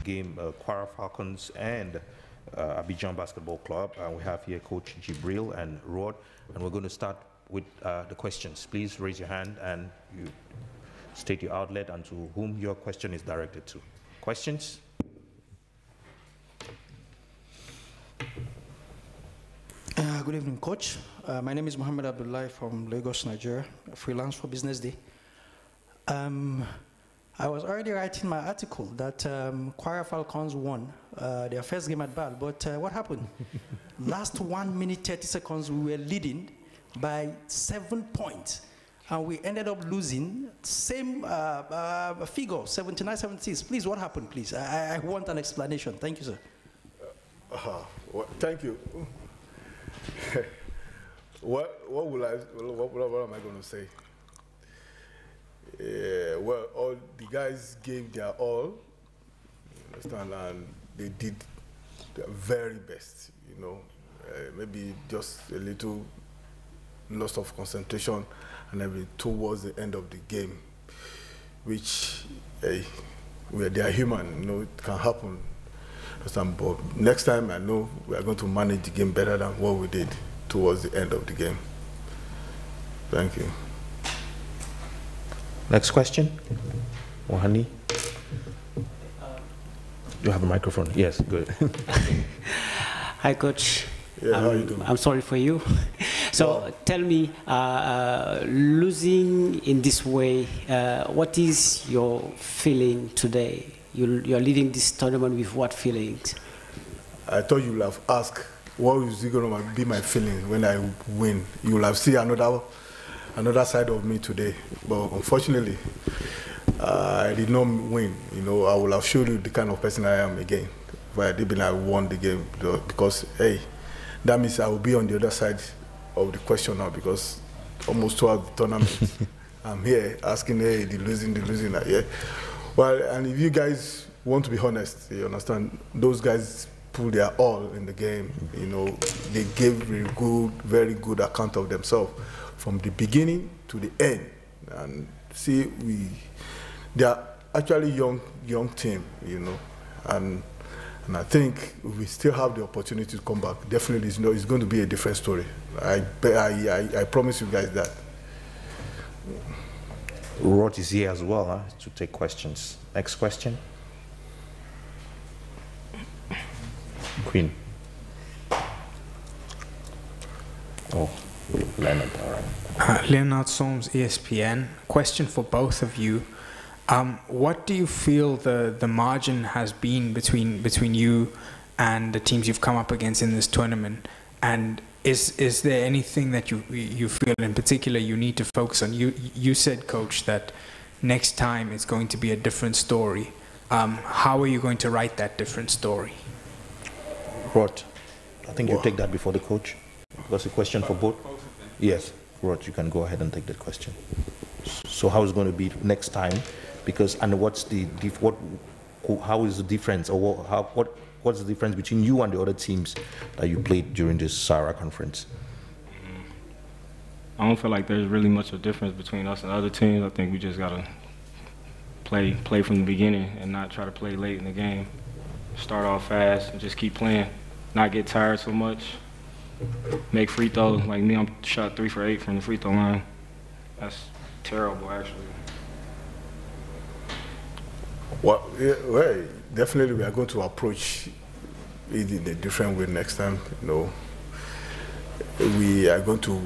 game, Kwara Falcons and Abidjan Basketball Club. We have here Coach Jibril and Rod, and we're going to start with the questions. Please raise your hand and you state your outlet and to whom your question is directed to. Questions? Good evening, Coach. My name is Mohammed Abdullahi from Lagos, Nigeria, freelance for Business Day. I was already writing my article that Kwara Falcons won their first game at BAL, but what happened? Last 1 minute, 30 seconds, we were leading by 7 points, and we ended up losing same figure, 79-76. Please, what happened, please? I want an explanation. Thank you, sir. Well, thank you. what am I going to say? Well, all the guys gave their all, you understand, and they did their very best, you know. Maybe just a little loss of concentration and everything towards the end of the game, which they are human, you know, it can happen. But next time, I know we are going to manage the game better than what we did towards the end of the game. Thank you. Next question. Mohani. You have a microphone. Yes, good. Hi, Coach. Yeah, how are you doing? I'm sorry for you. So tell me, losing in this way, what is your feeling today? You're leaving this tournament with what feelings? I thought you would have asked, what is going to be my feeling when I win? You will have seen another side of me today. But unfortunately, I did not win. You know, I will have showed you the kind of person I am again. But I didn't, I won the game. Because, hey, that means I will be on the other side of the question now, because almost throughout the tournament, I'm here asking, hey, the losing, yeah. Well, and if you guys want to be honest, you understand, those guys pulled their all in the game. You know, they gave very good account of themselves from the beginning to the end. And see, they are actually young team, you know, and I think we still have the opportunity to come back. Definitely, it's going to be a different story. I promise you guys that. Rod is here as well to take questions. Next question. Queen. Oh, Leonard, all right. Leonard Soames, ESPN. Question for both of you. What do you feel the margin has been between you and the teams you've come up against in this tournament? And is there anything that you feel in particular you need to focus on? You said, Coach, that next time it's going to be a different story. How are you going to write that different story? Rod, I think you take that before the coach. That's a question for both. Yes, Rod, you can go ahead and take that question. So how is it going to be next time? Because, and how is the difference, or what's the difference between you and the other teams that you played during this Sahara conference? I don't feel like there's really much of a difference between us and other teams. I think we just gotta play from the beginning and not try to play late in the game. Start off fast and just keep playing. Not get tired so much. Make free throws. Like me, I'm shot 3 for 8 from the free throw line. That's terrible, actually. Well, definitely we are going to approach it in a different way next time. You know, we are going to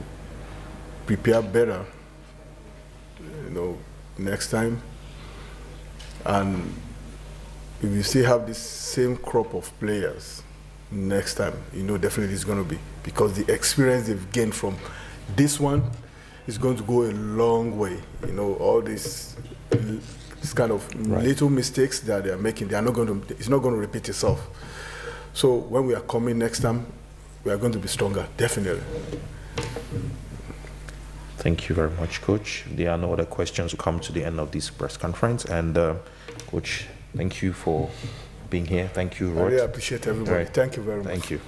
prepare better, you know, next time. And if you still have this same crop of players next time, you know, definitely it's going to be, because the experience they've gained from this one is going to go a long way. You know, all this kind of little mistakes that they are making, it's not going to repeat itself. So when we are coming next time, we are going to be stronger, definitely. Thank you very much, Coach. There are no other questions. We come to the end of this press conference. And Coach, thank you for being here. Thank you, Rod. I really appreciate everybody. Right. Thank you very much. Thank you.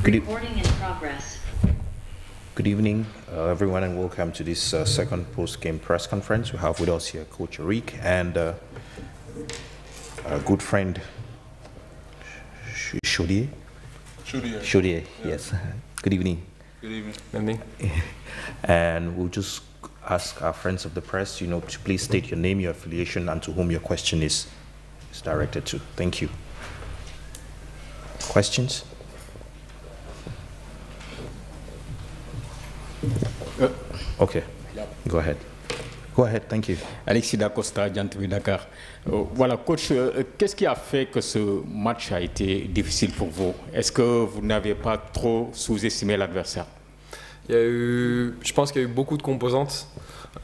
Recording in progress. Good evening, everyone, and welcome to this second post-game press conference. We have with us here Coach Eric and a good friend, Chaudier. Chaudier, yes. Good evening. Good evening. Good evening. And we'll just ask our friends of the press, to please state your name, your affiliation, and to whom your question is directed to. Thank you. Questions? Okay, go ahead. Go ahead, thank you. Alexis Dacosta, Gentleman Dakar. Voilà, coach, qu'est-ce qui a fait que ce match a été difficile pour vous? Est-ce que vous n'avez pas trop sous-estimé l'adversaire? Je pense qu'il y a eu beaucoup de composantes.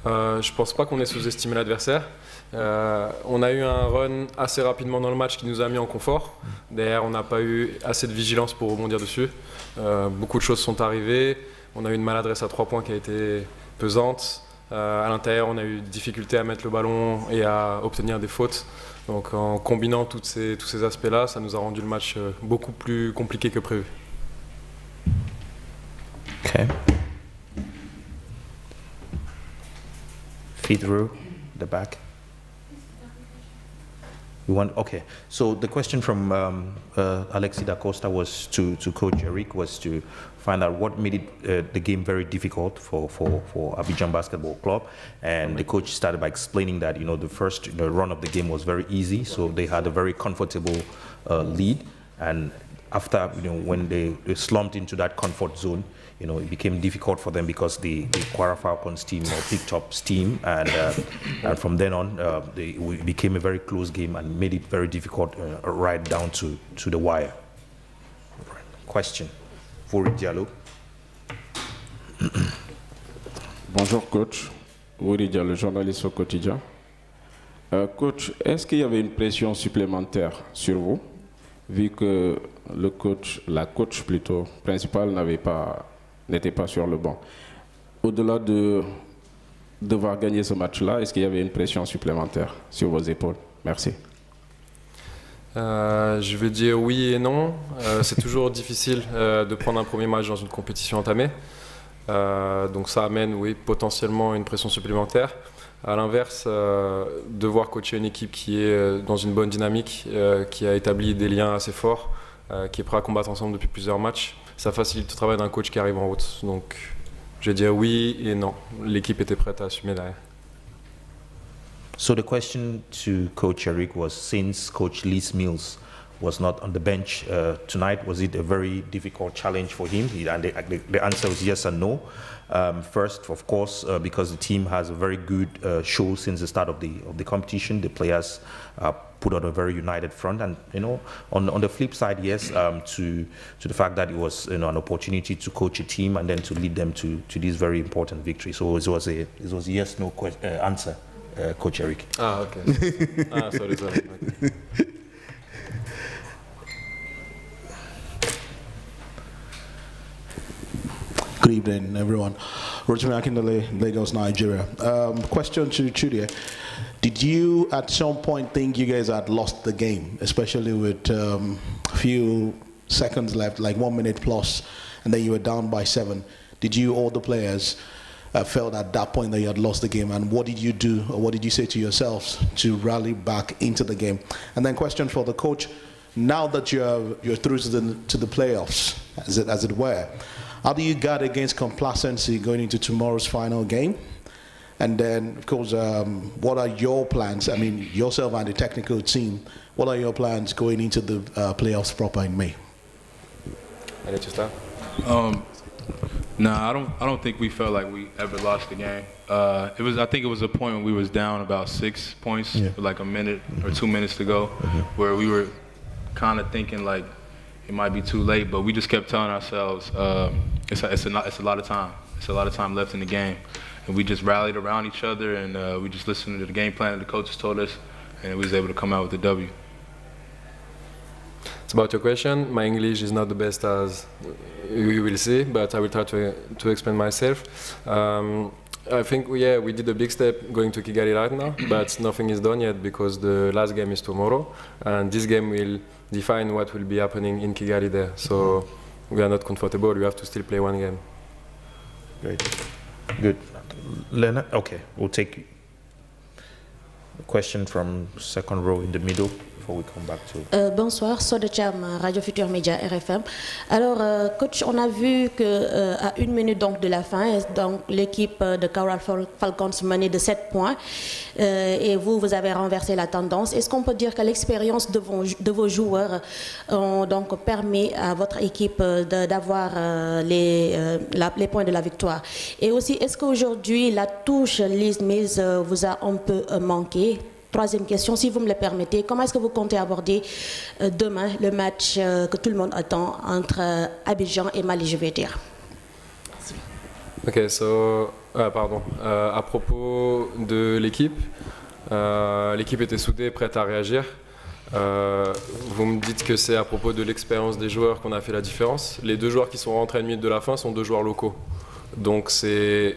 Je ne pense pas qu'on ait sous-estimé l'adversaire. On a eu un run assez rapidement dans le match qui nous a mis en confort. Derrière, on n'a pas eu assez de vigilance pour rebondir dessus. Beaucoup de choses sont arrivées. On a eu une maladresse à 3 points qui a été pesante. À l'intérieur, on a eu des difficultés à mettre le ballon et à obtenir des fautes. Donc en combinant tous ces aspects-là, ça nous a rendu le match beaucoup plus compliqué que prévu. Okay. Feed through the back. You want, okay. So the question from Alexis Dacosta was to Coach Eric was to find out what made it, the game very difficult for Abidjan Basketball Club, and the coach started by explaining that the first run of the game was very easy, so they had a very comfortable lead, and after when they slumped into that comfort zone, it became difficult for them because the Kwara Falcons team picked up steam, and from then on, it became a very close game and made it very difficult right down to the wire. Question. Farid Diallo. Bonjour coach, Farid Diallo, journaliste au quotidien. Coach, est-ce qu'il y avait une pression supplémentaire sur vous, vu que la coach plutôt principale n'était pas sur le banc? Au-delà de devoir gagner ce match-là, est-ce qu'il y avait une pression supplémentaire sur vos épaules? Merci. Je vais dire oui et non. C'est toujours difficile de prendre un premier match dans une compétition entamée. Donc ça amène, oui, potentiellement une pression supplémentaire. À l'inverse, devoir coacher une équipe qui est dans une bonne dynamique, qui a établi des liens assez forts, qui est prêt à combattre ensemble depuis plusieurs matchs, ça facilite le travail d'un coach qui arrive en route. Donc je vais dire oui et non. L'équipe était prête à assumer derrière. So the question to Coach Eric was, since Coach Lee Mills was not on the bench tonight, was it a very difficult challenge for him? And the answer is yes and no. First, of course, because the team has a very good show since the start of the competition. The players put on a very united front, and on the flip side, yes, to the fact that it was an opportunity to coach a team and then to lead them to this very important victory. So it was a yes/no answer. Coach Eric. Ah, okay. Sorry. Okay. Good evening, everyone. Rotimi Akindele, Lagos, Nigeria. Question to Chaudier. Did you at some point think you guys had lost the game, especially with a few seconds left, like 1 minute plus, and then you were down by 7? Did you, all the players, felt at that point that you had lost the game, and what did you do, or what did you say to yourselves to rally back into the game? And then question for the coach, now that you're through to the playoffs, as it were, how do you guard against complacency going into tomorrow's final game? And then, of course, what are your plans? I mean, yourself and the technical team, what are your plans going into the playoffs proper in May? I let you start. Nah, I don't think we felt like we ever lost the game. I think it was a point when we was down about 6 points with like a minute or 2 minutes to go, where we were kind of thinking like it might be too late, but we just kept telling ourselves it's a lot of time. It's a lot of time left in the game, and we just rallied around each other, and we just listened to the game plan that the coaches told us, and we was able to come out with the W. It's about your question. My English is not the best, as you will see, but I will try to explain myself. I think, yeah, we did a big step going to Kigali right now, but nothing is done yet because the last game is tomorrow, and this game will define what will be happening in Kigali there. So we are not comfortable. We have to still play one game. Great. Good. Leonard, okay, we'll take a question from second row in the middle before we come back to... Bonsoir, Soda Cham, Radio Futur Média, RFM. Alors, coach, on a vu qu'à 1 minute donc, de la fin, donc l'équipe de Kwara Falcons menait de 7 points et vous avez renversé la tendance. Est-ce qu'on peut dire que l'expérience de vos joueurs ont donc permis à votre équipe d'avoir les points de la victoire? Et aussi, est-ce qu'aujourd'hui, la touche Liz Mills vous a un peu manqué? Troisième question, si vous me le permettez, comment est-ce que vous comptez aborder demain le match que tout le monde attend entre Abidjan et Mali, je vais dire? Ok, pardon. À propos de l'équipe, l'équipe était soudée, prête à réagir. Vous me dites que c'est à propos de l'expérience des joueurs qu'on a fait la différence. Les 2 joueurs qui sont rentrés à 1 minute de la fin sont 2 joueurs locaux. Donc c'est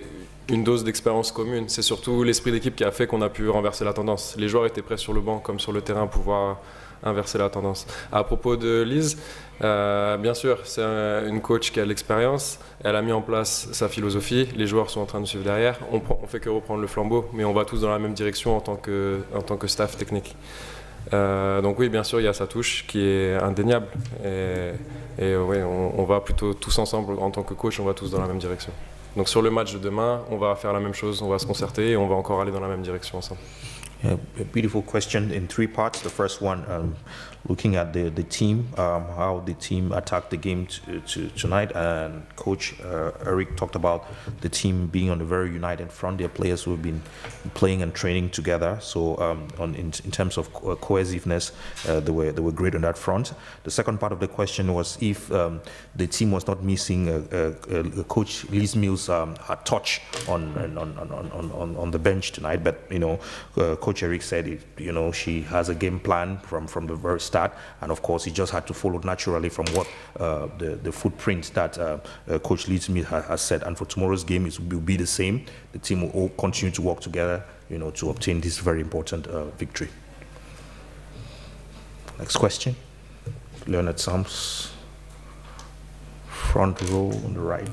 une dose d'expérience commune. C'est surtout l'esprit d'équipe qui a fait qu'on a pu renverser la tendance. Les joueurs étaient prêts sur le banc comme sur le terrain pour pouvoir inverser la tendance. À propos de Liz, bien sûr, c'est une coach qui a de l'expérience. Elle a mis en place sa philosophie. Les joueurs sont en train de suivre derrière. On fait que reprendre le flambeau, mais on va tous dans la même direction en tant que staff technique. Donc oui, bien sûr, il y a sa touche qui est indéniable. Et oui, on va plutôt tous ensemble, en tant que coach, on va tous dans la même direction. Donc sur le match de demain, on va faire la même chose, on va se concerter et on va encore aller dans la même direction ensemble. Yeah, a beautiful question in 3 parts. The first one, looking at the team, how the team attacked the game tonight, and Coach Eric talked about the team being on a very united front. Their players who have been playing and training together. So in terms of cohesiveness, they were great on that front. The second part of the question was if the team was not missing Coach Liz Mills' touch on the bench tonight, but Coach Eric said she has a game plan from the very start, and of course he just had to follow naturally from what the footprint that Coach Liz Mills has set. And for tomorrow's game, it will be the same. The team will all continue to work together, to obtain this very important victory. Next question, Leonard Sams, front row on the right.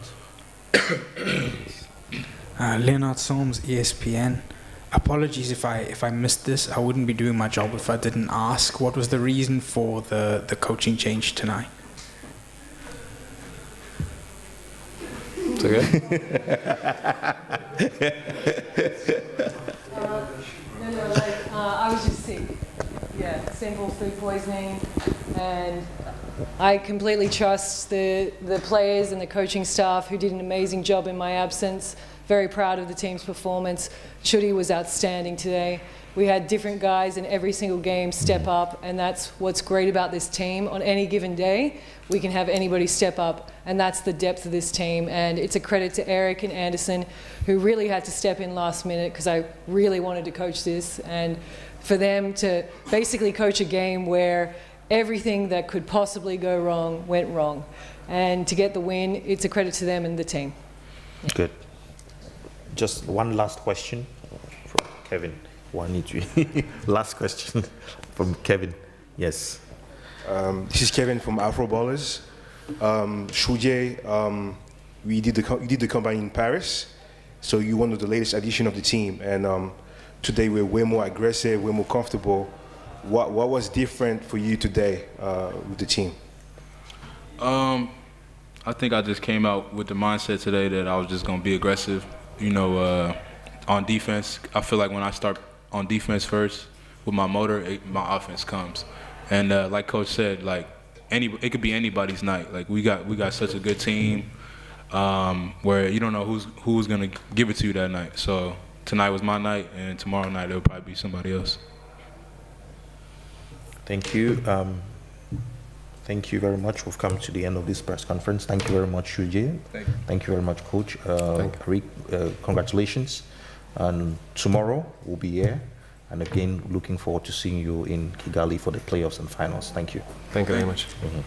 Leonard Sams, ESPN. Apologies if I missed this. I wouldn't be doing my job if I didn't ask. What was the reason for the coaching change tonight? It's okay. I was just sick. Yeah, simple food poisoning, and I completely trust the players and the coaching staff who did an amazing job in my absence. Very proud of the team's performance. Chudi was outstanding today. We had different guys in every single game step up, and that's what's great about this team. On any given day, we can have anybody step up, and that's the depth of this team. And it's a credit to Eric and Anderson, who really had to step in last minute, because I really wanted to coach this, and for them to basically coach a game where everything that could possibly go wrong went wrong. And to get the win, it's a credit to them and the team. Yeah. Good. Just one last question from Kevin. Last question from Kevin. Yes. This is Kevin from Afro Ballers. Shuje, you did the combine in Paris, so you're one of the latest addition of the team, and today we're way more aggressive, way more comfortable. What was different for you today with the team? I think I just came out with the mindset today that I was just going to be aggressive. On defense, I feel like when I start on defense first with my motor, my offense comes. And like Coach said, like it could be anybody's night. Like we got such a good team where you don't know who's gonna give it to you that night. So tonight was my night, and tomorrow night it'll probably be somebody else. Thank you. Thank you very much. We've come to the end of this press conference. Thank you very much, Shuje. Thank you very much, Coach. Rick, congratulations. And tomorrow we'll be here. And again, looking forward to seeing you in Kigali for the playoffs and finals. Thank you. Thank you very much. Mm-hmm.